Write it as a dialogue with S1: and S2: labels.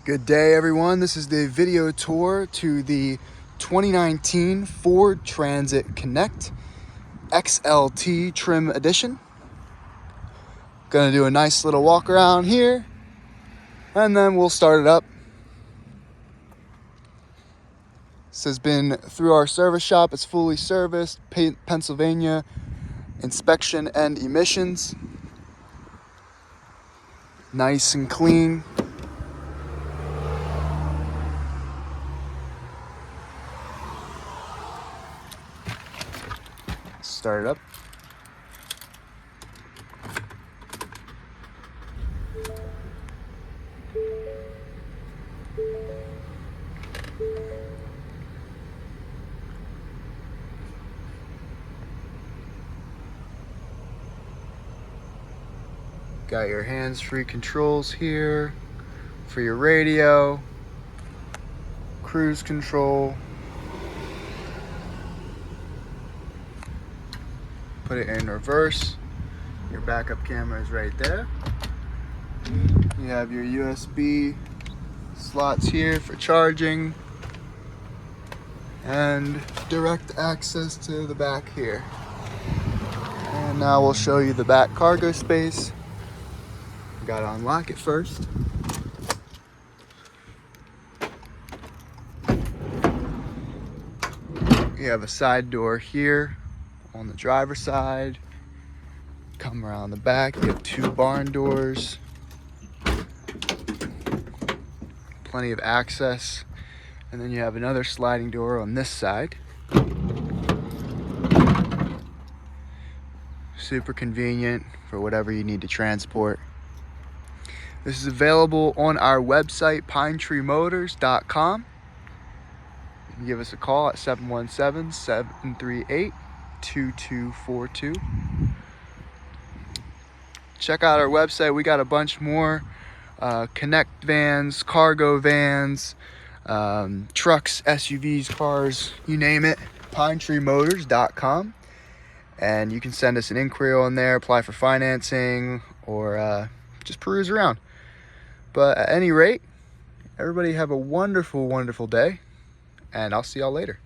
S1: Good day, everyone. This is the video tour to the 2019 Ford Transit Connect XLT trim edition. Gonna do a nice little walk around here and then we'll start it up. This has been through our service shop. It's fully serviced, Pennsylvania inspection and emissions. Nice and clean. Start it up. Got your hands-free controls here for your radio, cruise control. Put it in reverse. Your backup camera is right there. You have your USB slots here for charging and direct access to the back here. And now we'll show you the back cargo space. Got to unlock it first. You have a side door here on the driver's side. Come around the back, you have two barn doors. Plenty of access. And then you have another sliding door on this side. Super convenient for whatever you need to transport. This is available on our website, pinetreemotors.com. You can give us a call at 717-738-2242. Check out our website. We got a bunch more Connect vans, cargo vans, trucks, SUVs, cars, you name it. pinetreemotors.com. And you can send us an inquiry on there, apply for financing, or just peruse around. But at any rate, everybody have a wonderful, wonderful day, and I'll see y'all later.